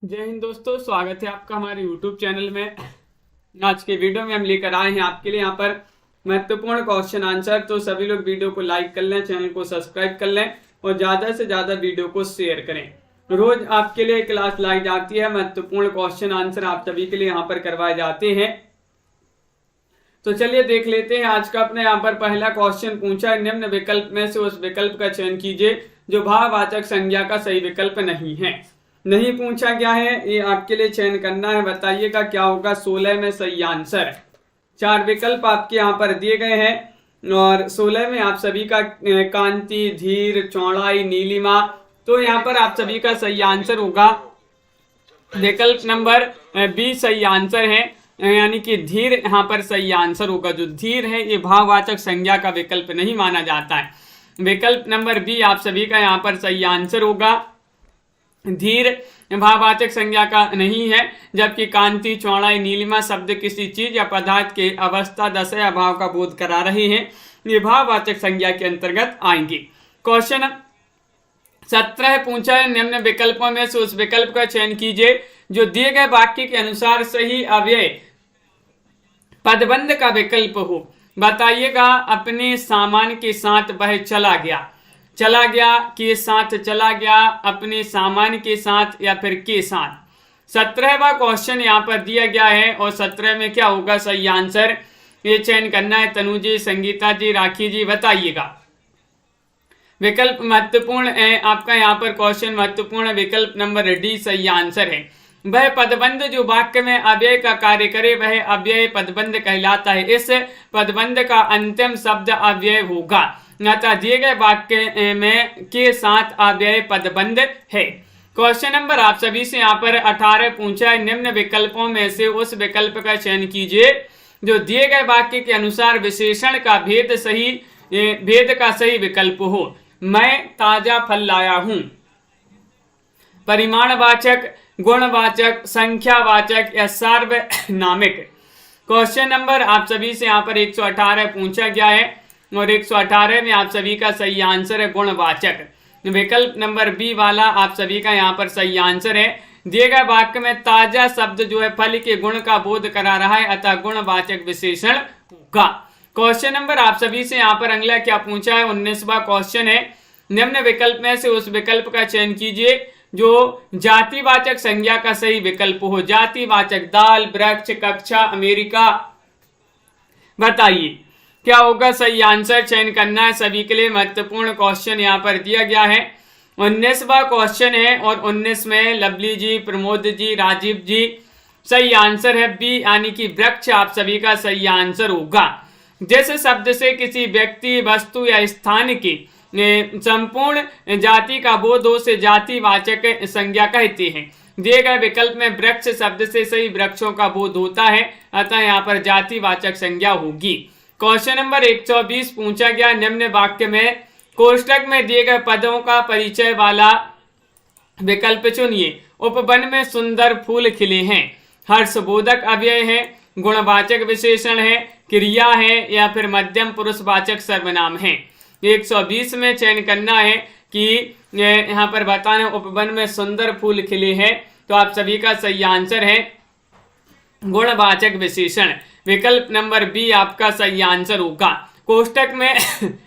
जय हिंद दोस्तों, स्वागत है आपका हमारे YouTube चैनल में। आज के वीडियो में हम लेकर आए हैं आपके लिए यहाँ पर महत्वपूर्ण क्वेश्चन आंसर। तो सभी लोग वीडियो को लाइक कर लें, चैनल को सब्सक्राइब कर लें और ज़्यादा से ज़्यादा वीडियो को शेयर करें। रोज आपके लिए क्लास लाई जाती है, महत्वपूर्ण क्वेश्चन आंसर आप सभी के लिए यहाँ पर करवाए जाते हैं। तो चलिए देख लेते हैं आज का अपने यहाँ पर पहला क्वेश्चन पूछा है, निम्न विकल्प में से उस विकल्प का चयन कीजिए जो भाववाचक संज्ञा का सही विकल्प नहीं है। नहीं पूछा गया है, ये आपके लिए चयन करना है। बताइएगा क्या होगा 16 में सही आंसर। 4 विकल्प आपके यहाँ पर दिए गए हैं और 16 में आप सभी का कांति, धीर, चौड़ाई, नीलिमा। तो यहाँ पर आप सभी का सही आंसर होगा विकल्प नंबर बी सही आंसर है, यानी कि धीर यहाँ पर सही आंसर होगा। जो धीर है ये भाववाचक संज्ञा का विकल्प नहीं माना जाता है। विकल्प नंबर बी आप सभी का यहाँ पर सही आंसर होगा। धीर भाववाचक संज्ञा का नहीं है, जबकि कांति, चौड़ाई, नीलिमा शब्द किसी चीज या पदार्थ के अवस्था, दशा या भाव का बोध करा रहे हैं। ये भाववाचक संज्ञा के अंतर्गत आएंगे। क्वेश्चन 17 पूछा है, निम्न विकल्पों में से उस विकल्प का चयन कीजिए जो दिए गए वाक्य के अनुसार सही अव्यय पदबंध का विकल्प हो। बताइएगा अपने सामान के साथ वह चला गया। चला गया के साथ चला गया, अपने सामान के साथ या फिर के साथ। 17वां क्वेश्चन यहाँ पर दिया गया है और 17 में क्या होगा सही आंसर, ये चयन करना है। तनु जी, संगीता जी, राखी जी, बताइएगा। विकल्प महत्वपूर्ण है आपका यहाँ पर क्वेश्चन महत्वपूर्ण। विकल्प नंबर डी सही आंसर है। वह पदबंध जो वाक्य में अव्यय का कार्य करे वह अव्यय पदबंध कहलाता है। इस पदबंध का अंतिम शब्द अव्यय होगा, अतः दिए गए वाक्य में के साथ अव्यय पदबंध है। क्वेश्चन नंबर आप सभी से यहाँ पर 18 पूछा है, निम्न विकल्पों में से उस विकल्प का चयन कीजिए जो दिए गए वाक्य के अनुसार विशेषण का भेद का सही विकल्प हो। मैं ताजा फल लाया हूं। परिमाणवाचक, गुणवाचक, संख्यावाचक या सार्वनामिक। क्वेश्चन नंबर आप सभी से यहाँ पर 118 पूछा गया है और 118 में आप सभी का सही आंसर है गुणवाचक। विकल्प नंबर बी वाला आप सभी का यहाँ पर सही आंसर है। दिए गए वाक्य में ताजा शब्द जो है फल के गुण का बोध करा रहा है, अतः गुणवाचक विशेषण होगा। क्वेश्चन नंबर आप सभी से यहाँ पर अगला क्या पूछा है, 19वां क्वेश्चन है, निम्न विकल्प में से उस विकल्प का चयन कीजिए जो जातिवाचक संज्ञा का सही विकल्प हो। जातिवाचक दाल, वृक्ष, कक्षा, अमेरिका। बताइए क्या होगा सही आंसर, चयन करना है। सभी के लिए महत्वपूर्ण क्वेश्चन यहाँ पर दिया गया है। 19वां क्वेश्चन है और 19 में लवली जी, प्रमोद जी, राजीव जी, सही आंसर है बी यानी कि वृक्ष आप सभी का सही आंसर होगा। जिस शब्द से किसी व्यक्ति, वस्तु या स्थान की संपूर्ण जाति का बोध हो से जातिवाचक संज्ञा कहते हैं। दिए गए विकल्प में वृक्ष शब्द से सही वृक्षों का बोध होता है, अतः यहाँ पर जातिवाचक संज्ञा होगी। क्वेश्चन नंबर 120 पूछा गया, निम्न वाक्य में कोष्टक में दिए गए पदों का परिचय वाला विकल्प चुनिए। उपवन में सुंदर फूल खिले हैं, हर्षबोधक अव्यय है, गुणवाचक विशेषण है, क्रिया है या फिर मध्यम पुरुषवाचक सर्वनाम है। 120 में चयन करना है कि यहाँ पर बताना उपवन में सुंदर फूल खिले हैं, तो आप सभी का सही आंसर है गुणवाचक विशेषण। विकल्प नंबर बी आपका सही आंसर होगा। कोष्टक में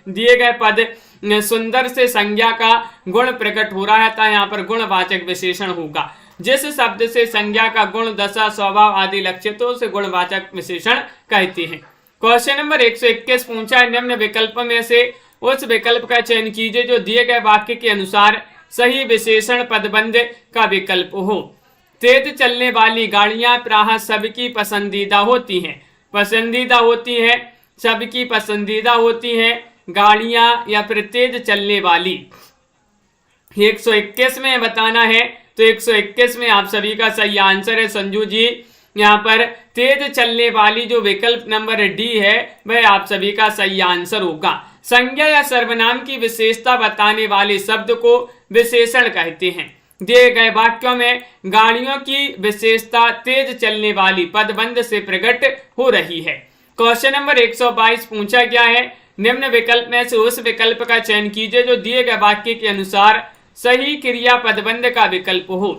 दिए गए पद सुंदर से संज्ञा का गुण प्रकट हो रहा था, यहाँ पर गुणवाचक विशेषण होगा। जिस शब्द से संज्ञा का गुण, दशा, स्वभाव आदि लक्षितों से गुणवाचक विशेषण कहते हैं। क्वेश्चन नंबर 121 पूछा है, निम्न विकल्प में से उस विकल्प का चयन कीजिए जो दिए गए वाक्य के अनुसार सही विशेषण पदबंध का विकल्प हो। तेज चलने वाली गाड़ियां प्रायः सबकी पसंदीदा होती हैं। पसंदीदा होती है, सबकी पसंदीदा होती हैं गाड़ियां या फिर तेज चलने वाली। 121 में बताना है, तो 121 में आप सभी का सही आंसर है संजू जी। यहाँ पर तेज चलने वाली जो विकल्प नंबर डी है वह आप सभी का सही आंसर होगा। संज्ञा या सर्वनाम की विशेषता बताने वाले शब्द को विशेषण कहते हैं। दिए गए वाक्यों में गाड़ियों की विशेषता तेज चलने वाली पदबंध से प्रकट हो रही है। क्वेश्चन नंबर 122 पूछा गया है, निम्न विकल्प में से उस विकल्प का चयन कीजिए जो दिए गए वाक्य के अनुसार सही क्रिया पदबंध का विकल्प हो।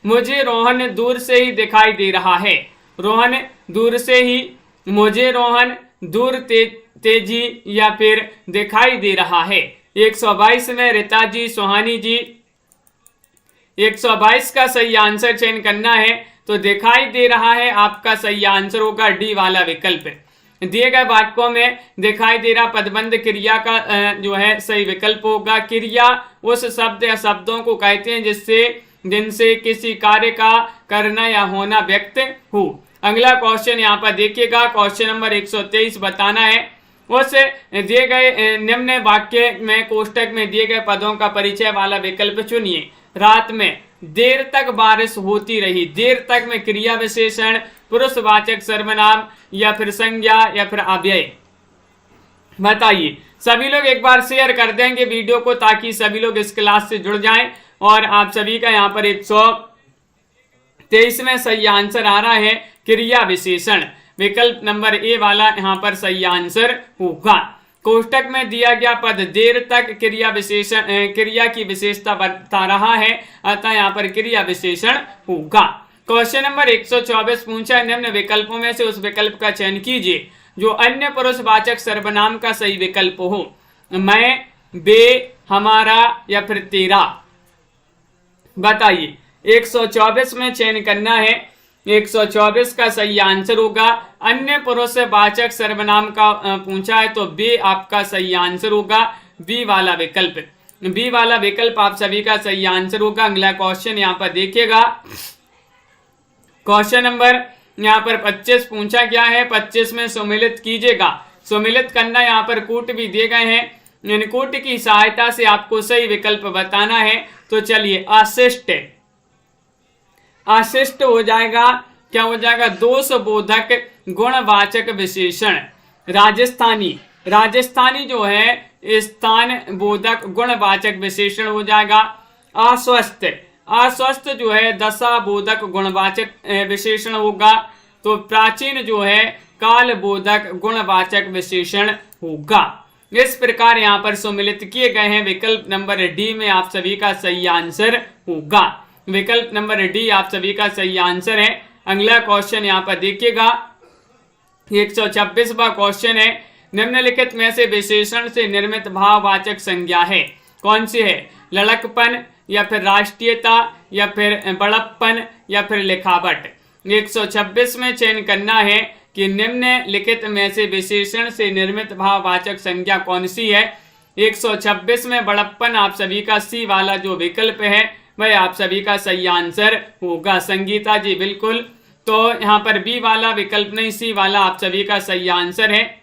मुझे रोहन दूर से ही दिखाई दे रहा है। रोहन दूर से ही, मुझे रोहन दूर तेजी या फिर दिखाई दे रहा है। 122 में रीता जी, सोहानी जी। 122 का सही आंसर चयन करना है, तो दिखाई दे रहा है आपका सही आंसर होगा डी वाला विकल्प। दिए गए वाक्यों में दिखाई दे रहा पदबंध क्रिया का जो है सही विकल्प होगा। क्रिया उस शब्द या शब्दों को कहते हैं जिनसे किसी कार्य का करना या होना व्यक्त हो। अगला क्वेश्चन यहाँ पर देखिएगा, क्वेश्चन नंबर 123 बताना है। उस दिए गए निम्न वाक्य में कोष्टक में दिए गए पदों का परिचय वाला विकल्प चुनिए। रात में देर तक बारिश होती रही। देर तक में क्रिया विशेषण, पुरुषवाचक सर्वनाम या फिर संज्ञा या फिर अव्यय, बताइए। सभी लोग एक बार शेयर कर देंगे वीडियो को, ताकि सभी लोग इस क्लास से जुड़ जाएं। और आप सभी का यहाँ पर 123 में सही आंसर आ रहा है क्रिया विशेषण। विकल्प नंबर ए वाला यहाँ पर सही आंसर होगा। कोष्टक में दिया गया पद देर तक क्रिया विशेषण, क्रिया की विशेषता बता रहा है, अतः यहाँ पर क्रिया विशेषण होगा। क्वेश्चन नंबर 124 पूछा, निम्न विकल्पों में से उस विकल्प का चयन कीजिए जो अन्य पुरुषवाचक सर्वनाम का सही विकल्प हो। मैं, वे, हमारा या फिर तेरा, बताइए। 124 में चयन करना है। 124 का सही आंसर होगा अन्य पुरुषवाचक सर्वनाम का पूछा है, तो बी आपका सही आंसर होगा, बी वाला विकल्प। बी वाला विकल्प आप सभी का सही आंसर होगा। अगला क्वेश्चन यहाँ पर देखिएगा, क्वेश्चन नंबर यहाँ पर 25 पूछा गया है। 25 में सम्मिलित कीजिएगा। सम्मिलित करना यहाँ पर कूट भी दिए गए हैं, इन कूट की सहायता से आपको सही विकल्प बताना है। तो चलिए, अशिष्ट, अशिष्ट हो जाएगा, क्या हो जाएगा, दोष बोधक गुणवाचक विशेषण। राजस्थानी, राजस्थानी जो है स्थान बोधक गुणवाचक विशेषण हो जाएगा। अस्वस्थ, अस्वस्थ जो है दशा बोधक गुणवाचक विशेषण होगा। तो प्राचीन जो है काल बोधक गुणवाचक विशेषण होगा। इस प्रकार यहाँ पर सम्मिलित किए गए हैं। विकल्प नंबर डी में आप सभी का सही आंसर होगा। विकल्प नंबर डी आप सभी का सही आंसर है। अगला क्वेश्चन यहाँ पर देखिएगा, 126वां क्वेश्चन है। निम्नलिखित में से विशेषण से निर्मित भाववाचक संज्ञा है, कौन सी है? लड़कपन या फिर राष्ट्रीयता या फिर बड़प्पन या फिर लिखावट। 126 में चयन करना है कि निम्नलिखित में से विशेषण से निर्मित भाववाचक संज्ञा कौन सी है। 126 में बड़प्पन आप सभी का सी वाला जो विकल्प है वह आप सभी का सही आंसर होगा। संगीता जी बिल्कुल, तो यहाँ पर बी वाला विकल्प नहीं, सी वाला आप सभी का सही आंसर है।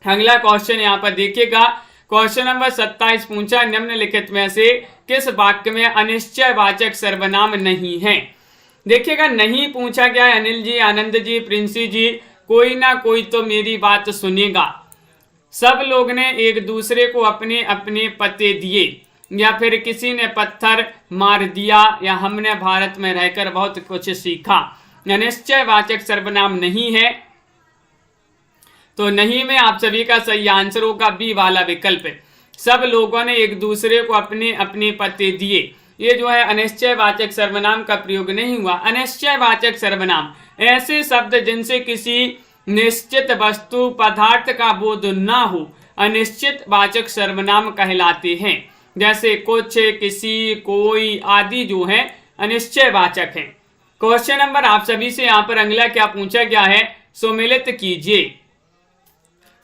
अगला क्वेश्चन यहाँ पर देखिएगा, क्वेश्चन नंबर 27 पूछा, निम्नलिखित में से किस वाक्य में अनिश्चयवाचक सर्वनाम नहीं है। देखिएगा, नहीं पूछा गया है। अनिल जी, आनंद जी, प्रिंसी जी, कोई ना कोई तो मेरी बात सुनेगा। सब लोग ने एक दूसरे को अपने अपने पते दिए, या फिर किसी ने पत्थर मार दिया, या हमने भारत में रहकर बहुत कुछ सीखा। अनिश्चयवाचक सर्वनाम नहीं है, तो नहीं में आप सभी का सही आंसर होगा बी वाला विकल्प। सब लोगों ने एक दूसरे को अपने अपने पते दिए, ये जो है अनिश्चयवाचक सर्वनाम का प्रयोग नहीं हुआ। अनिश्चयवाचक सर्वनाम ऐसे शब्द जिनसे किसी निश्चित वस्तु पदार्थ का बोध ना हो, अनिश्चित वाचक सर्वनाम कहलाते हैं। जैसे कुछ, किसी, कोई आदि जो है अनिश्चयवाचक हैं। क्वेश्चन नंबर आप सभी से यहाँ पर अगला क्या पूछा गया है, सम्मिलित कीजिए।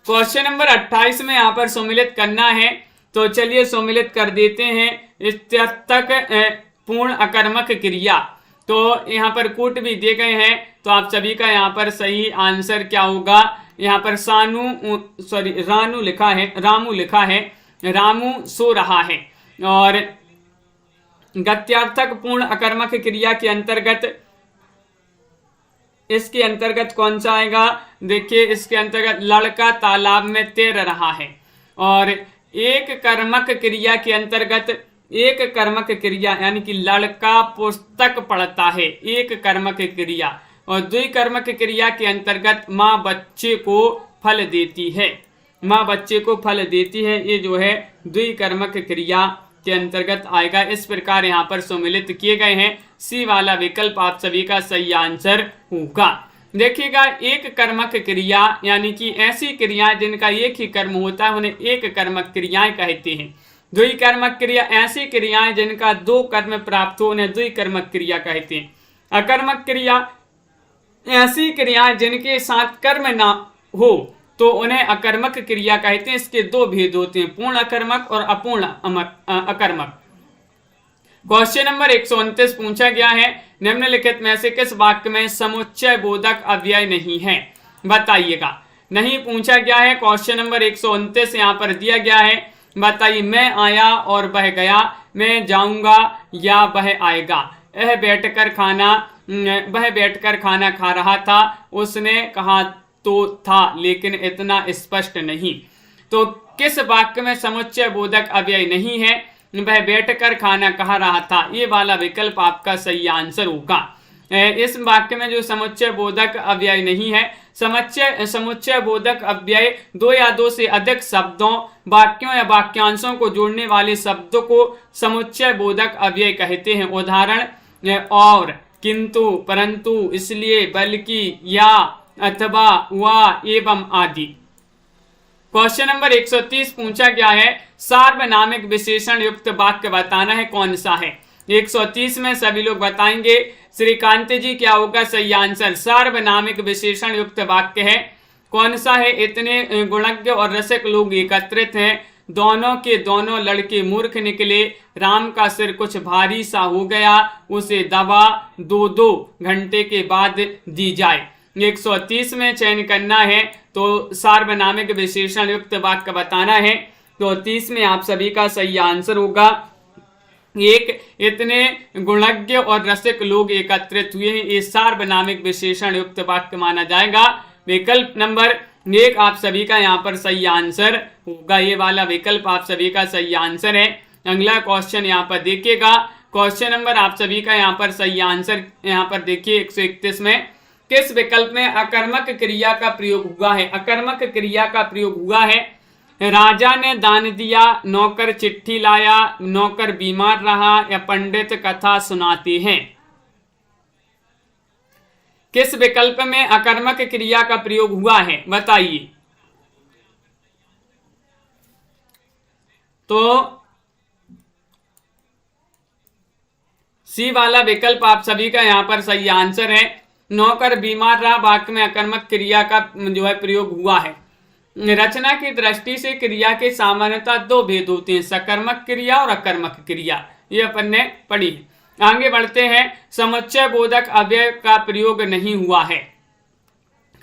क्वेश्चन नंबर 28 में यहाँ पर सम्मिलित करना है, तो चलिए सम्मिलित कर देते हैं। इत्यर्थक पूर्ण अकर्मक क्रिया, तो यहाँ पर कूट भी दिए गए हैं, तो आप सभी का यहाँ पर सही आंसर क्या होगा। यहाँ पर रानू लिखा है, रामू लिखा है, रामू सो रहा है। और गत्यार्थक पूर्ण अकर्मक क्रिया के अंतर्गत, इसके अंतर्गत कौन सा आएगा, देखिए इसके अंतर्गत लड़का तालाब में तैर रहा है। और एक कर्मक क्रिया के अंतर्गत, एक कर्मक क्रिया यानी कि लड़का पुस्तक पढ़ता है, एक कर्मक क्रिया। और द्विकर्मक क्रिया के अंतर्गत माँ बच्चे को फल देती है, माँ बच्चे को फल देती है, ये जो है द्विकर्मक क्रिया के अंतर्गत आएगा। इस प्रकार यहाँ पर सम्मिलित किए गए हैं। सी वाला विकल्प आप सभी का सही आंसर होगा। देखिएगा, एक कर्मक क्रिया यानी कि ऐसी क्रियाएं जिनका एक ही कर्म होता है उन्हें एक कर्मक क्रियाएं कहते हैं। द्विकर्मक क्रिया ऐसी क्रियाएं जिनका दो कर्म प्राप्त हो उन्हें द्विकर्मक क्रिया कहते हैं। अकर्मक क्रिया ऐसी क्रियाएं जिनके साथ कर्म ना हो तो उन्हें अकर्मक क्रिया कहते हैं। इसके दो भेद होते हैं, पूर्ण अकर्मक और अपूर्ण अकर्मक। क्वेश्चन नंबर 129 पूछा गया है, निम्नलिखित में से किस वाक्य में समुच्चय बोधक अव्यय नहीं है, बताइएगा। नहीं पूछा गया है। क्वेश्चन नंबर 129 यहाँ पर दिया गया है, बताइए। मैं आया और बह गया, मैं जाऊंगा या वह आएगा। वह बैठकर खाना खा रहा था, उसने कहा तो था लेकिन इतना स्पष्ट नहीं। तो किस वाक्य में समुच्चय बोधक अव्यय नहीं है? वह बैठकर खाना खा रहा था, ये वाला विकल्प आपका सही आंसर होगा। इस वाक्य में जो समुच्चय बोधक अव्यय नहीं है, समुच्चय बोधक अव्यय दो या दो से अधिक शब्दों, वाक्यों या वाक्यांशों को जोड़ने वाले शब्दों को समुच्चय बोधक अव्यय कहते हैं। उदाहरण और, किंतु, परंतु, इसलिए, बल्कि, या, अथवा, व, एवं आदि। क्वेश्चन नंबर 130 पूछा गया है, सार्वनामिक विशेषण युक्त वाक्य बताना है, कौन सा है? 130 में सभी लोग बताएंगे। श्रीकांत जी क्या होगा सही आंसर? सार्वनामिक विशेषण युक्त वाक्य है। कौन सा है? इतने गुणज्ञ और रसिक लोग एकत्रित हैं, दोनों के दोनों लड़के मूर्ख निकले, राम का सिर कुछ भारी सा हो गया, उसे दवा 2-2 घंटे के बाद दी जाए। 130 में चयन करना है तो सार्वनामिक विशेषण युक्त वाक्य बताना है। तो 30 में आप सभी का सही आंसर होगा एक, इतने गुणज्ञ और रसिक लोग एकत्रित हुए हैं, ये सार्वनामिक विशेषण युक्त वाक्य माना जाएगा। विकल्प नंबर 1 आप सभी का यहाँ पर सही आंसर होगा, ये वाला विकल्प आप सभी का सही आंसर है। अगला क्वेश्चन यहाँ पर देखिएगा, क्वेश्चन नंबर आप सभी का यहाँ पर सही आंसर यहाँ पर देखिए 131 में, किस विकल्प में अकर्मक क्रिया का प्रयोग हुआ है? अकर्मक क्रिया का प्रयोग हुआ है, राजा ने दान दिया, नौकर चिट्ठी लाया, नौकर बीमार रहा, या पंडित कथा सुनाते हैं। किस विकल्प में अकर्मक क्रिया का प्रयोग हुआ है, बताइए। तो सी वाला विकल्प आप सभी का यहाँ पर सही आंसर है। नौकर बीमार रहा वाक्य में अकर्मक क्रिया का जो है प्रयोग हुआ है। रचना की दृष्टि से क्रिया के सामान्यतः दो भेद होते हैं, सकर्मक क्रिया और अकर्मक क्रिया, ये अपन ने पढ़ी है। आगे बढ़ते हैं, समुच्चय बोधक अव्यय का प्रयोग नहीं हुआ है।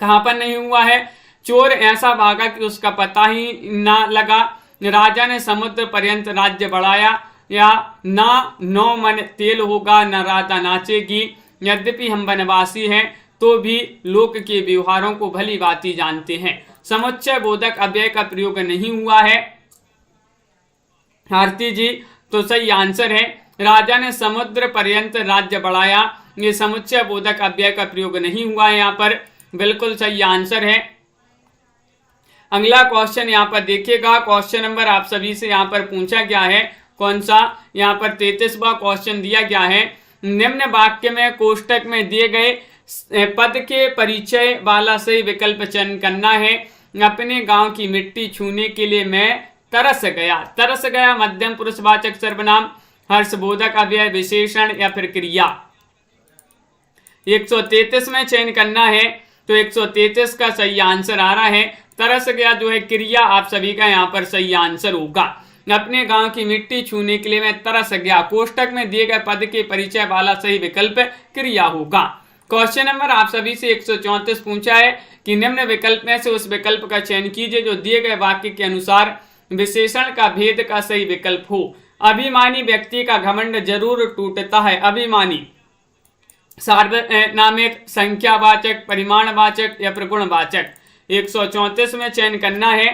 कहां पर नहीं हुआ है? चोर ऐसा भागा कि उसका पता ही ना लगा, राजा ने समुद्र पर्यंत राज्य बढ़ाया, या ना 9 मन तेल होगा, न राधा नाचेगी, यद्यपि हम वनवासी हैं तो भी लोक के व्यवहारों को भली भांति जानते हैं। समुच्चय बोधक अव्यय का प्रयोग नहीं हुआ है भारती जी, तो सही आंसर है राजा ने समुद्र पर्यंत राज्य बढ़ाया, ये समुच्चय बोधक अव्यय का प्रयोग नहीं हुआ है, यहाँ पर बिल्कुल सही आंसर है। अगला क्वेश्चन यहाँ पर देखिएगा, क्वेश्चन नंबर आप सभी से यहाँ पर पूछा गया है, कौन सा? यहाँ पर 33वां क्वेश्चन दिया गया है, निम्न वाक्य में कोष्टक में दिए गए पद के परिचय वाला सही विकल्प चयन करना है। अपने गांव की मिट्टी छूने के लिए मैं तरस गया। तरस गया मध्यम पुरुषवाचक सर्वनाम, हर्षबोधक अव्यय, विशेषण या फिर क्रिया। 133 में चयन करना है तो 133 का सही आंसर आ रहा है, तरस गया जो है क्रिया आप सभी का यहाँ पर सही आंसर होगा। अपने गांव की मिट्टी छूने के लिए मैं तरस गया, कोष्टक में दिए गए पद के परिचय वाला सही विकल्प क्रिया होगा। क्वेश्चन नंबर आप सभी से 134 पूछा है कि निम्न विकल्प में से उस विकल्प का चयन कीजिए जो दिए गए वाक्य के अनुसार विशेषण का भेद का सही विकल्प हो। अभिमानी व्यक्ति का घमंड जरूर टूटता है। अभिमानी सार्वनामिक, संख्यावाचक, परिमाणवाचक या फिर गुणवाचक। 134 में चयन करना है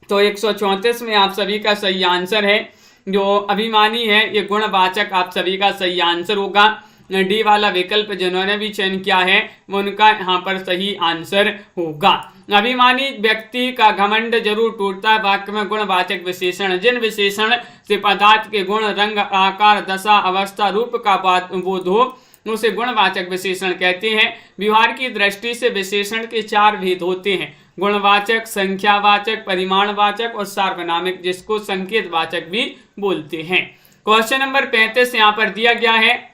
तो 134 में आप सभी का सही आंसर है, जो अभिमानी है ये गुणवाचक आप सभी का सही आंसर होगा। डी वाला विकल्प जिन्होंने भी चयन किया है उनका यहाँ पर सही आंसर होगा। अभिमानी व्यक्ति का घमंड जरूर टूटता है। वाक्य में गुणवाचक विशेषण, जिन विशेषण से पदार्थ के गुण, रंग, आकार, दशा, अवस्था, रूप का बोध हो उसे गुणवाचक विशेषण कहते हैं। व्यवहार की दृष्टि से विशेषण के 4 भेद होते हैं, गुणवाचक, संख्यावाचक, परिमाणवाचक और सार्वनामिक, जिसको संकेतवाचक भी बोलते हैं। क्वेश्चन नंबर 35 यहाँ पर दिया गया है,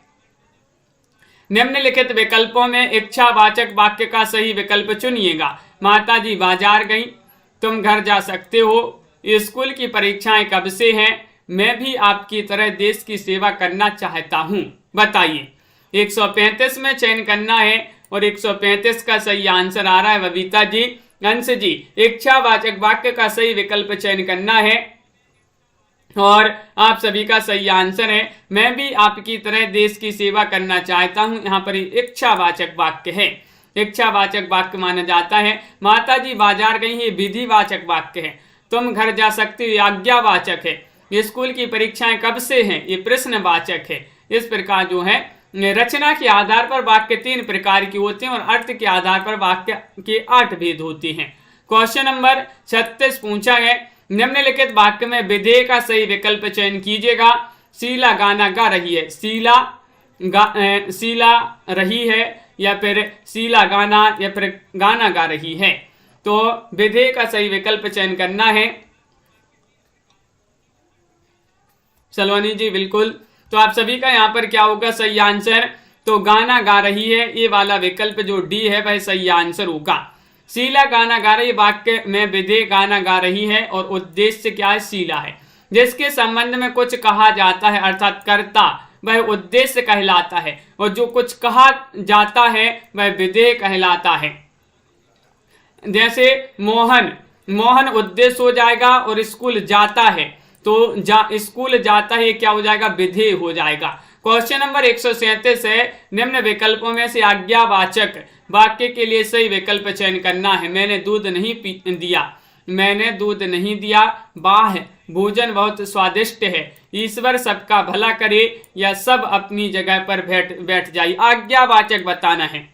निम्नलिखित विकल्पों में इच्छावाचक वाक्य का सही विकल्प चुनिएगा। माताजी बाजार गई, तुम घर जा सकते हो, स्कूल की परीक्षाएं कब से हैं, मैं भी आपकी तरह देश की सेवा करना चाहता हूं। बताइए, 135 में चयन करना है और 135 का सही आंसर आ रहा है बबीता जी, अंश जी। इच्छावाचक वाक्य का सही विकल्प चयन करना है और आप सभी का सही आंसर है, मैं भी आपकी तरह देश की सेवा करना चाहता हूं। यहाँ पर इच्छावाचक वाक्य है, इच्छावाचक वाक्य माना जाता है। माताजी बाजार गई, ये विधिवाचक वाक्य है। तुम घर जा सकते हो, आज्ञावाचक है। स्कूल की परीक्षाएं कब से हैं, ये प्रश्नवाचक है। इस प्रकार जो है रचना के आधार पर वाक्य 3 प्रकार के होते हैं और अर्थ के आधार पर वाक्य के 8 भेद होते हैं। क्वेश्चन नंबर 36 पूछा है, निम्नलिखित वाक्य में विधेय का सही विकल्प चयन कीजिएगा। शीला गाना गा रही है, शीला रही है या फिर शीला गाना या फिर गाना गा रही है। तो विधेय का सही विकल्प चयन करना है। सलोनी जी बिल्कुल, तो आप सभी का यहाँ पर क्या होगा सही आंसर, तो गाना गा रही है, ये वाला विकल्प जो डी है वह सही आंसर होगा। शीला गाना गा रही, वाक्य में विधेय गाना गा रही है और उद्देश्य क्या है, शीला है। जिसके संबंध में कुछ कहा जाता है अर्थात कर्ता, वह उद्देश्य कहलाता है और जो कुछ कहा जाता है वह विधेय कहलाता है। जैसे मोहन उद्देश्य हो जाएगा और स्कूल जाता है, तो स्कूल जाता है क्या हो जाएगा, विधेय हो जाएगा। क्वेश्चन नंबर 137 है, निम्न विकल्पों में से आज्ञावाचक वाक्य के लिए सही विकल्प चयन करना है। मैंने दूध नहीं दिया, मैंने दूध नहीं दिया। वाह, भोजन बहुत स्वादिष्ट है। ईश्वर सबका भला करे या सब अपनी जगह पर बैठ जाइए। आज्ञावाचक बताना है।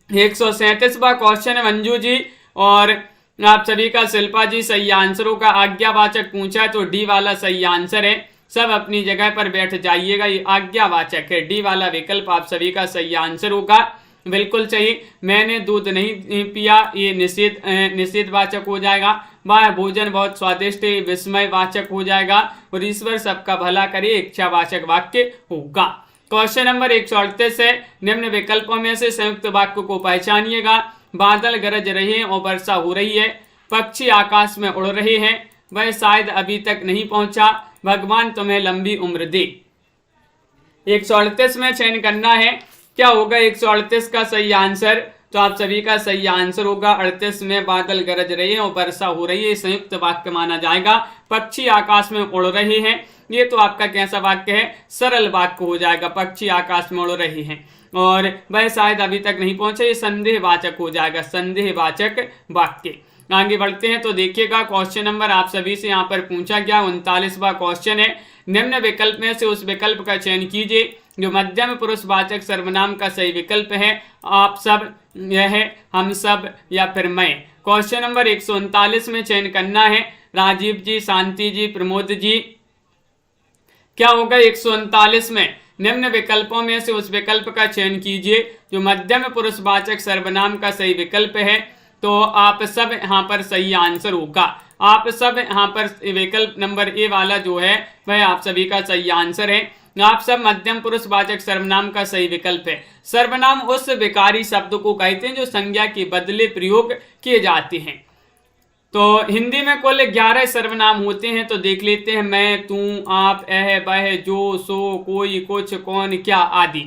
137वां क्वेश्चन है मंजू जी और आप सभी का शिल्पा जी सही आंसरों का आज्ञावाचक पूछा तो डी वाला सही आंसर है, सब अपनी जगह पर बैठ जाइएगा, ये आज्ञावाचक है। डी वाला विकल्प आप सभी का सही आंसर होगा, बिल्कुल सही। मैंने दूध नहीं पिया, ये निषेधवाचक हो जाएगा। वह भोजन बहुत स्वादिष्ट है, विस्मयवाचक हो जाएगा और ईश्वर सबका भला करे इच्छावाचक वाक्य होगा। क्वेश्चन नंबर 138 है, निम्न विकल्पों में से संयुक्त वाक्य को पहचानिएगा। बादल गरज रहे हैं और वर्षा हो रही है। पक्षी आकाश में उड़ रहे हैं, वह शायद अभी तक नहीं पहुंचा। भगवान तुम्हें लंबी उम्र दे। 138 में चयन करना है, क्या होगा 138 का सही आंसर, तो आप सभी का सही आंसर होगा 38 में बादल गरज रहे हैं और वर्षा हो रही है, संयुक्त वाक्य माना जाएगा। पक्षी आकाश में उड़ रहे हैं, ये तो आपका कैसा वाक्य है, सरल वाक्य हो जाएगा। पक्षी आकाश में उड़ रहे हैं और वह शायद अभी तक नहीं पहुंचे, ये संदेहवाचक हो जाएगा, संदेहवाचक वाक्य। आगे बढ़ते हैं तो देखिएगा क्वेश्चन नंबर आप सभी से यहाँ पर पूछा गया 39वां क्वेश्चन है, निम्न विकल्प में से उस विकल्प का चयन कीजिए जो मध्यम पुरुषवाचक सर्वनाम का सही विकल्प है। आप सब, यह, हम सब या फिर मैं। क्वेश्चन नंबर 139 में चयन करना है। राजीव जी, शांति जी, प्रमोद जी, क्या होगा 139 में, निम्न विकल्पों में से उस विकल्प का चयन कीजिए जो मध्यम पुरुषवाचक सर्वनाम का सही विकल्प है। तो आप सब यहाँ पर सही आंसर होगा। आप सब यहाँ पर विकल्प नंबर ए वाला जो है वह आप सभी का सही आंसर है। आप सब मध्यम पुरुषवाचक सर्वनाम का सही विकल्प है। सर्वनाम उस विकारी शब्द को कहते हैं जो संज्ञा के बदले प्रयोग किए जाते हैं। तो हिंदी में कुल 11 सर्वनाम होते हैं, तो देख लेते हैं। मैं, तू, आप, यह, वह, जो, सो, कोई, कुछ, कौन, क्या आदि।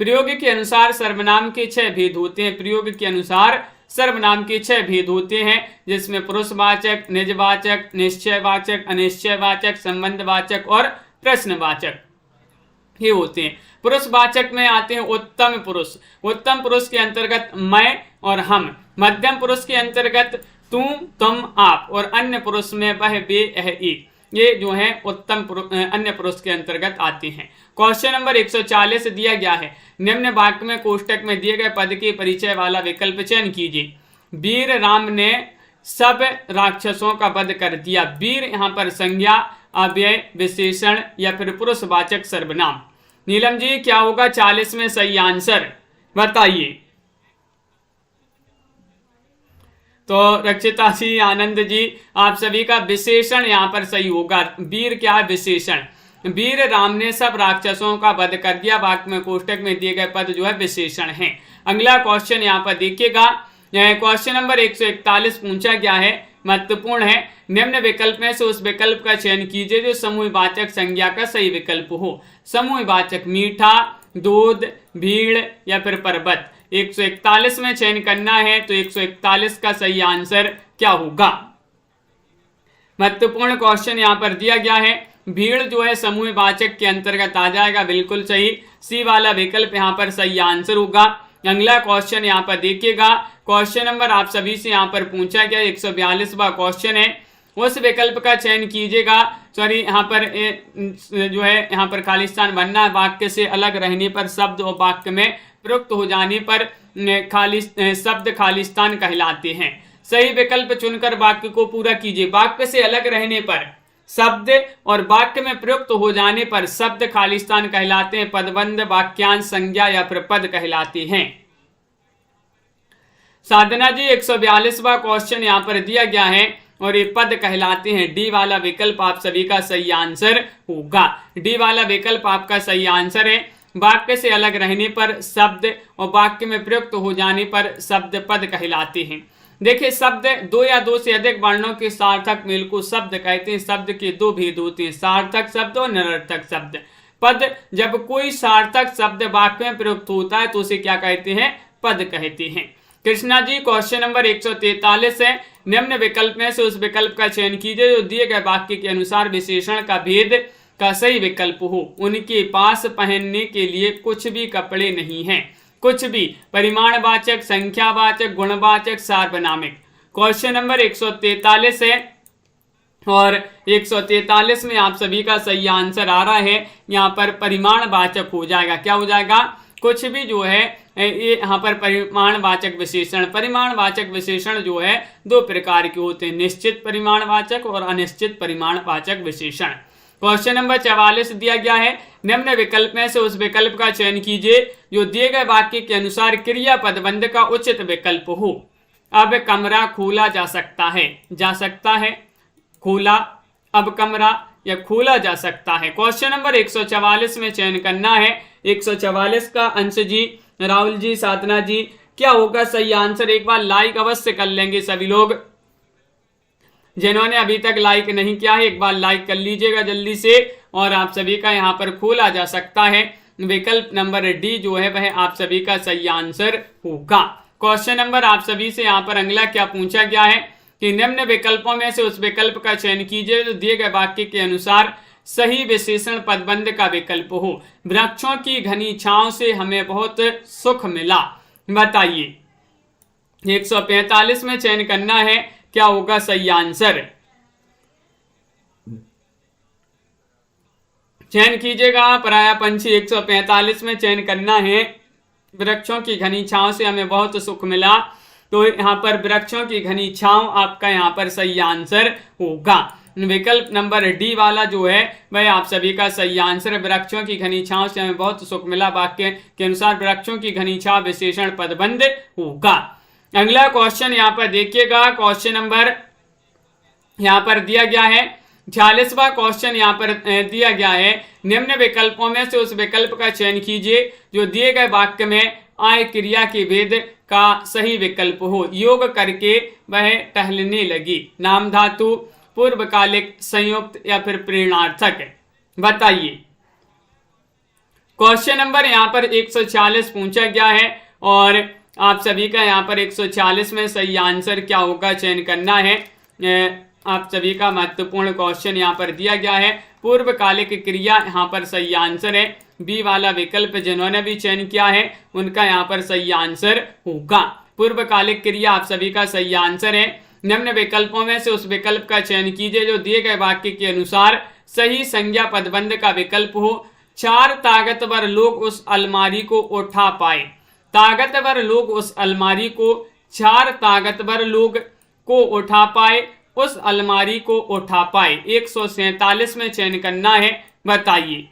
प्रयोग के अनुसार सर्वनाम के 6 भेद होते हैं। प्रयोग के अनुसार सर्वनाम के 6 भेद होते हैं, जिसमें पुरुषवाचक, निजवाचक, निश्चयवाचक, अनिश्चयवाचक, संबंधवाचक और प्रश्नवाचक ये होते हैं। पुरुषवाचक में आते हैं उत्तम पुरुष। उत्तम पुरुष के अंतर्गत मैं और हम। मध्यम पुरुष के अंतर्गत तू, तुम, आप और अन्य पुरुष में वह, वे, यह, ये। ये जो है उत्तम अन्य पुरुष के अंतर्गत आते हैं। क्वेश्चन नंबर 140 दिया गया है, निम्न वाक्य में कोष्टक में दिए गए पद के परिचय वाला विकल्प चयन कीजिए। वीर राम ने सब राक्षसों का वध कर दिया। वीर यहाँ पर संज्ञा, अव्यय, विशेषण या फिर पुरुषवाचक सर्वनाम। नीलम जी क्या होगा 40 में सही आंसर बताइए। तो रक्षिता जी, आनंद जी, आप सभी का विशेषण यहाँ पर सही होगा। वीर क्या है? विशेषण। वीर राम ने सब राक्षसों का वध कर दिया, वाक्य में कोष्टक में दिए गए पद जो है विशेषण है। अगला क्वेश्चन यहाँ पर देखिएगा, क्वेश्चन नंबर 141 पूछा गया है, महत्वपूर्ण है। निम्न विकल्प में से उस विकल्प का चयन कीजिए जो समूहवाचक संज्ञा का सही विकल्प हो। समूहवाचक मीठा, दूध, भीड़ या फिर पर्वत। 141 में चयन करना है, तो 141 का सही आंसर क्या होगा? महत्वपूर्ण क्वेश्चन यहाँ पर दिया गया है। भीड़ जो है समूहवाचक के अंतर्गत आ जाएगा, बिल्कुल सही। सी वाला विकल्प यहाँ पर सही आंसर होगा। अगला क्वेश्चन यहाँ पर देखिएगा, क्वेश्चन नंबर आप सभी से यहाँ पर पूछा गया 142वां क्वेश्चन है। उस विकल्प का चयन कीजिएगा, सॉरी यहाँ पर जो है यहाँ पर खालिस्तान बनना है। वाक्य से अलग रहने पर शब्द और वाक्य में प्रयुक्त हो जाने पर शब्द खालिस्तान कहलाते हैं। सही विकल्प चुनकर वाक्य को पूरा कीजिए। वाक्य से अलग रहने पर शब्द और वाक्य में प्रयुक्त हो जाने पर शब्द खालिस्तान कहलाते हैं। पदबंध, वाक्यांश, संज्ञा या फिर पद कहलाते हैं। साधना जी 142वां क्वेश्चन यहाँ पर दिया गया है और ये पद कहलाते हैं। डी वाला विकल्प आप सभी का सही आंसर होगा। डी वाला विकल्प आपका सही आंसर है। वाक्य से अलग रहने पर शब्द और वाक्य में प्रयुक्त हो जाने पर शब्द पद कहलाते हैं। देखिए, शब्द दो या दो से अधिक वर्णों के सार्थक मेल को शब्द कहते हैं। शब्द के दो भेद होते हैं, सार्थक शब्द और निरर्थक शब्द। पद, जब कोई सार्थक शब्द वाक्य में प्रयुक्त होता है तो उसे क्या कहते हैं? पद कहते हैं। कृष्णा जी क्वेश्चन नंबर 143 है, निम्न विकल्प में से उस विकल्प का चयन कीजिए जो दिए गए वाक्य के अनुसार विशेषण का भेद का सही विकल्प हो। उनके पास पहनने के लिए कुछ भी कपड़े नहीं हैं। कुछ भी परिमाणवाचक, संख्यावाचक, गुणवाचक, सार्वनामिक। क्वेश्चन नंबर 143 है और 143 में आप सभी का सही आंसर आ रहा है। यहाँ पर परिमाणवाचक हो जाएगा। क्या हो जाएगा? कुछ भी जो है ये यहाँ पर परिमाणवाचक विशेषण। परिमाणवाचक विशेषण जो है दो प्रकार के होते हैं, निश्चित परिमाणवाचक और अनिश्चित परिमाणवाचक विशेषण। क्वेश्चन नंबर 44 दिया गया है, निम्न विकल्प में से उस विकल्प का चयन कीजिए जो दिए गए वाक्य के अनुसार क्रिया पदबंध का उचित विकल्प हो। अब कमरा खोला जा सकता है, जा सकता है, खोला, अब कमरा या खोला जा सकता है। क्वेश्चन नंबर 144 में चयन करना है। 144 का अंश जी, राहुल जी, साधना जी, क्या होगा सही आंसर? एक बार लाइक अवश्य कर लेंगे सभी लोग। जिन्होंने अभी तक लाइक नहीं किया है एक बार लाइक कर लीजिएगा जल्दी से। और आप सभी का यहाँ पर खोला जा सकता है, विकल्प नंबर डी जो है वह आप सभी का सही आंसर होगा। क्वेश्चन नंबर आप सभी से यहाँ पर अगला क्या पूछा गया है कि निम्न विकल्पों में से उस विकल्प का चयन कीजिए जो दिए गए वाक्य के अनुसार सही विशेषण पदबंध का विकल्प हो। वृक्षों की घनी छांव से हमें बहुत सुख मिला। बताइए, 145 में चयन करना है, क्या होगा सही आंसर? चयन कीजिएगा। पराया पंछी 145 में चयन करना है। वृक्षों की घनी छांव से हमें बहुत सुख मिला, तो यहाँ पर वृक्षों की घनी छांव आपका यहाँ पर सही आंसर होगा। विकल्प नंबर डी वाला जो है वह आप सभी का सही आंसर है। वृक्षों की घनी छांव से हमें बहुत सुख मिला वाक्य के अनुसार वृक्षों की घनी छांव विशेषण पदबंध होगा। अगला क्वेश्चन यहाँ पर देखिएगा, क्वेश्चन नंबर यहाँ पर दिया गया है 46वां क्वेश्चन यहाँ पर दिया गया है, निम्न विकल्पों में से उस विकल्प का चयन कीजिए जो दिए गए वाक्य में आय क्रिया के भेद का सही विकल्प हो। योग करके वह टहलने लगी। नाम धातु, पूर्वकालिक, संयुक्त या फिर प्रेरणार्थक। बताइए। क्वेश्चन नंबर यहाँ पर 140 पूछा गया है और आप सभी का यहाँ पर 140 में सही आंसर क्या होगा चयन करना है। आप सभी का महत्वपूर्ण क्वेश्चन यहाँ पर दिया गया है। पूर्वकालिक क्रिया यहाँ पर सही आंसर है। बी वाला विकल्प जिन्होंने भी चयन किया है उनका यहाँ पर सही आंसर होगा। पूर्वकालिक क्रिया आप सभी का सही आंसर है। निम्न विकल्पों में से उस विकल्प का चयन कीजिए जो दिए गए वाक्य के अनुसार सही संज्ञा पदबंध का विकल्प हो। 4 ताकतवर लोग उस अलमारी को उठा पाए। ताकतवर लोग उस अलमारी को, 4 ताकतवर लोग को उठा पाए, उस अलमारी को उठा पाए। 147 में चयन करना है, बताइए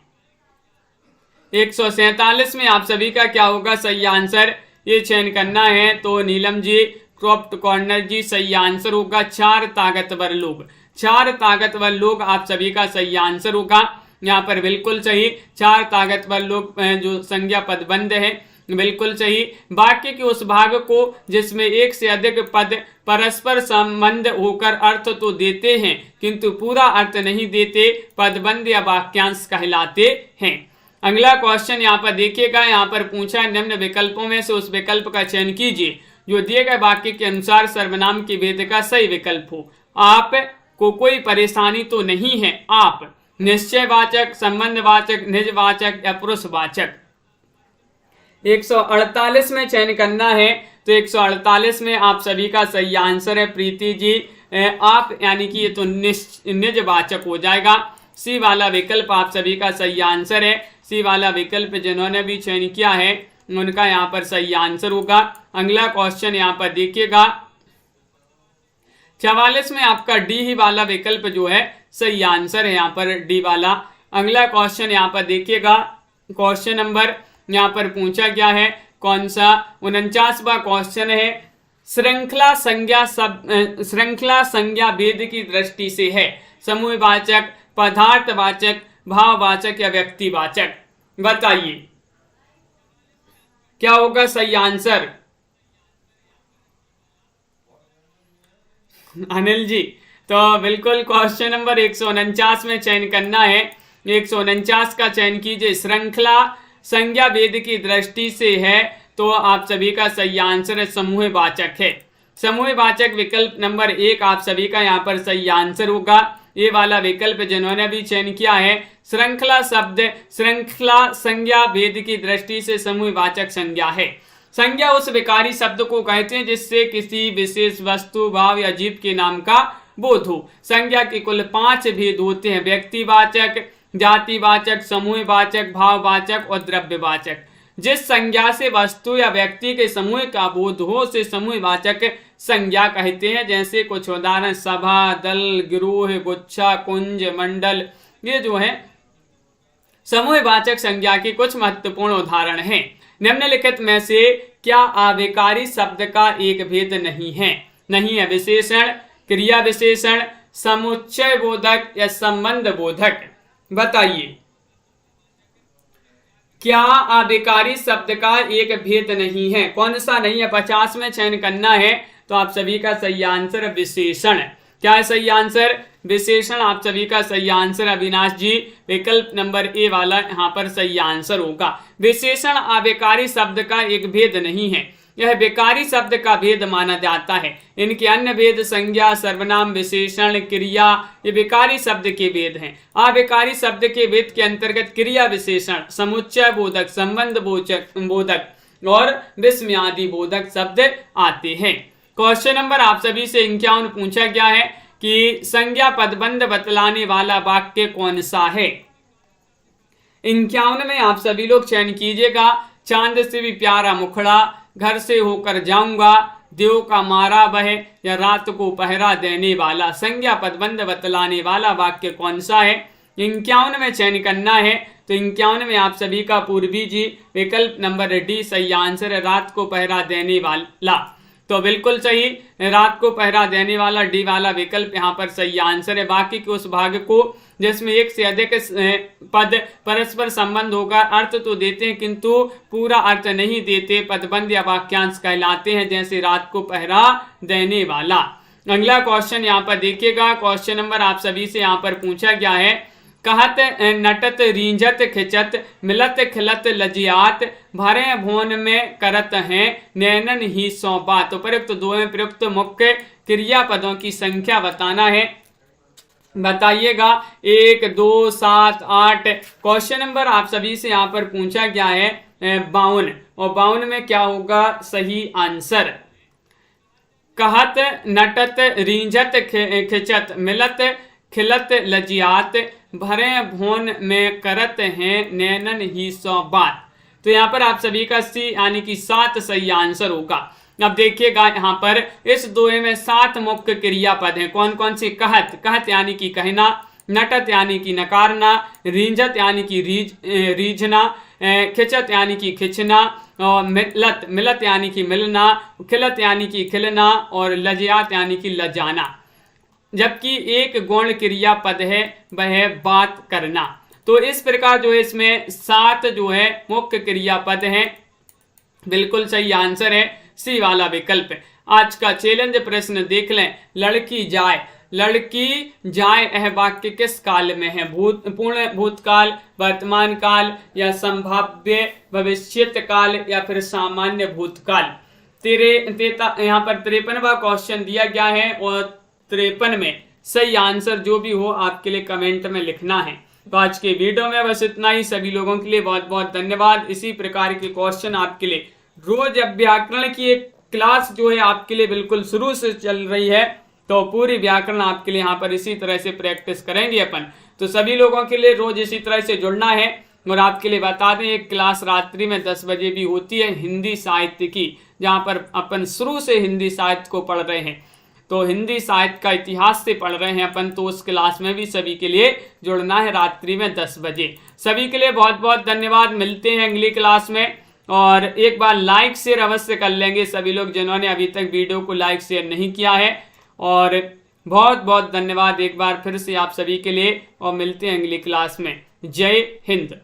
147 में आप सभी का क्या होगा सही आंसर, ये चयन करना है। तो नीलम जी, क्रॉप्ड कॉर्नर जी, सही आंसर होगा 4 ताकतवर लोग। 4 ताकतवर लोग आप सभी का सही आंसर होगा यहाँ पर, बिल्कुल सही। 4 ताकतवर लोग जो संज्ञा पदबंध है, बिल्कुल सही। वाक्य के उस भाग को जिसमें एक से अधिक पद परस्पर संबंध होकर अर्थ तो देते हैं किंतु पूरा अर्थ नहीं देते, पदबंध या वाक्यांश कहलाते हैं। अगला क्वेश्चन यहाँ पर देखिएगा, यहाँ पर पूछा निम्न विकल्पों में से उस विकल्प का चयन कीजिए जो दिए गए वाक्य के अनुसार सर्वनाम के भेद का सही विकल्प हो। आप को कोई परेशानी तो नहीं है। आप निश्चयवाचक, संबंधवाचक, निजवाचक या पुरुषवाचक। 148 में चयन करना है, तो 148 में आप सभी का सही आंसर है प्रीति जी, आप, यानी कि ये तो निजवाचक हो जाएगा। सी वाला विकल्प आप सभी का सही आंसर है। सी वाला विकल्प जिन्होंने भी चयन किया है उनका यहाँ पर सही आंसर होगा। अगला क्वेश्चन यहाँ पर देखिएगा, 44 में आपका डी ही वाला विकल्प जो है सही आंसर है यहाँ पर, डी वाला। अगला क्वेश्चन यहाँ पर देखिएगा, क्वेश्चन नंबर यहाँ पर पूछा गया है कौन सा, 49वां क्वेश्चन है। श्रृंखला संज्ञा भेद की दृष्टि से है समूहवाचक, पदार्थवाचक, भाववाचक या व्यक्तिवाचक, बताइए क्या होगा सही आंसर। अनिल जी, तो बिल्कुल क्वेश्चन नंबर 149 में चयन करना है। 149 का चयन कीजिए। श्रृंखला संज्ञा भेद की दृष्टि से है, तो आप सभी का सही आंसर समूहवाचक है। समूहवाचक विकल्प नंबर 1 आप सभी का यहाँ पर सही आंसर होगा। ये वाला विकल्प जिन्होंने भी चयन किया है, श्रृंखला शब्द श्रृंखला संज्ञा भेद की दृष्टि से समूहवाचक संज्ञा है। संज्ञा उस विकारी शब्द को कहते हैं जिससे किसी विशेष वस्तु, भाव या जीव के नाम का बोध हो। संज्ञा के कुल 5 भेद होते हैं, व्यक्तिवाचक, जातिवाचक, समूहवाचक, भाववाचक और द्रव्यवाचक। जिस संज्ञा से वस्तु या व्यक्ति के समूह का बोध हो उसे समूहवाचक संज्ञा कहते हैं। जैसे कुछ उदाहरण, सभा, दल, गिरोह, गुच्छा, कुंज, मंडल, ये जो है समूहवाचक संज्ञा के कुछ महत्वपूर्ण उदाहरण हैं। निम्नलिखित में से क्या अविकारी शब्द का एक भेद नहीं है? नहीं है विशेषण, क्रिया विशेषण, समुच्चय बोधक या संबंध बोधक, बताइए क्या अविकारी शब्द का एक भेद नहीं है? कौन सा नहीं है? 50 में चयन करना है, तो आप सभी का सही आंसर विशेषण। क्या है सही आंसर? विशेषण आप सभी का सही आंसर अविनाश जी, विकल्प नंबर ए वाला यहाँ पर सही आंसर होगा। विशेषण अविकारी शब्द का एक भेद नहीं है, यह विकारी शब्द का भेद माना जाता है। इनके अन्य भेद संज्ञा, सर्वनाम, विशेषण, क्रिया, ये विकारी शब्द के भेद हैं। अविकारी शब्द के भेद के अंतर्गत क्रिया विशेषण, समुच्चय बोधक, संबंध बोधक और विस्मयादि बोधक शब्द आते हैं। क्वेश्चन नंबर आप सभी से 51 पूछा गया है कि संज्ञा पदबंध बतलाने वाला वाक्य कौन सा है? 51 में आप सभी लोग चयन कीजिएगा। चांद से भी प्यारा मुखड़ा, घर से होकर जाऊंगा, देव का मारा वह, या रात को पहरा देने वाला। संज्ञा पदबंध बतलाने वाला वाक्य कौन सा है? 51 में चयन करना है, तो 51 में आप सभी का पूर्वी जी, विकल्प नंबर डी सही आंसर है, रात को पहरा देने वाला। तो बिल्कुल सही, रात को पहरा देने वाला डी वाला विकल्प यहाँ पर सही आंसर है। बाकी के उस भाग को जिसमें एक से अधिक पद परस्पर संबंध होगा, अर्थ तो देते हैं किंतु पूरा अर्थ नहीं देते, पदबंध या वाक्यांश कहलाते हैं, जैसे रात को पहरा देने वाला। अगला क्वेश्चन यहाँ पर देखिएगा। क्वेश्चन नंबर आप सभी से यहाँ पर पूछा गया है, कहत नटत रींझत खिंचत मिलत खिलत लजियात भरे भोन में करत हैं नैनन ही सौ बात। उपयुक्त दो में प्रयुक्त मुख्य क्रियापदों की संख्या बताना है, बताइएगा 1, 2, 7, 8। क्वेश्चन नंबर आप सभी से यहाँ पर पूछा गया है 52, और 52 में क्या होगा सही आंसर? कहत नटत रींझत खिचत मिलत खिलत लजियात भरे भोन में करत हैं नैनन ही सौ बात। तो यहाँ पर आप सभी का सी यानी कि 7 सही आंसर होगा। अब देखिएगा यहाँ पर इस दोहे में 7 मुख्य क्रियापद हैं। कौन कौन से? कहत, कहत यानी कि कहना, नटत यानी कि नकारना, रींझत यानी कि रीझना, खिचत यानी कि खिंचना, और मिलत, मिलत यानी कि मिलना, खिलत यानी कि खिलना, और लजियात यानी कि लजाना। जबकि एक गौण क्रियापद है वह है बात करना। तो इस प्रकार जो है इसमें 7 जो है मुख्य क्रियापद हैं। बिल्कुल सही आंसर है सी वाला विकल्प। आज का चैलेंज प्रश्न देख लें। लड़की जाए, लड़की जाए यह वाक्य किस काल में है? पूर्ण भूतकाल, वर्तमान काल, या संभाव्य भविष्यत काल, या फिर सामान्य भूतकाल। यहाँ पर 53वां क्वेश्चन दिया गया है और 53 में सही आंसर जो भी हो आपके लिए कमेंट में लिखना है। तो आज के वीडियो में बस इतना ही। सभी लोगों के लिए बहुत बहुत धन्यवाद। इसी प्रकार के क्वेश्चन आपके लिए रोज अब व्याकरण की एक क्लास जो है आपके लिए बिल्कुल शुरू से चल रही है। तो पूरी व्याकरण आपके लिए यहाँ पर इसी तरह से प्रैक्टिस करेंगे अपन। तो सभी लोगों के लिए रोज इसी तरह से जुड़ना है। और आपके लिए बता दें एक क्लास रात्रि में 10 बजे भी होती है हिंदी साहित्य की, जहाँ पर अपन शुरू से हिंदी साहित्य को पढ़ रहे हैं। तो हिंदी साहित्य का इतिहास से पढ़ रहे हैं अपन। तो उस क्लास में भी सभी के लिए जुड़ना है रात्रि में 10 बजे। सभी के लिए बहुत बहुत धन्यवाद। मिलते हैं अगली क्लास में। और एक बार लाइक शेयर अवश्य कर लेंगे सभी लोग जिन्होंने अभी तक वीडियो को लाइक शेयर नहीं किया है। और बहुत बहुत धन्यवाद एक बार फिर से आप सभी के लिए। और मिलते हैं अगली क्लास में। जय हिंद।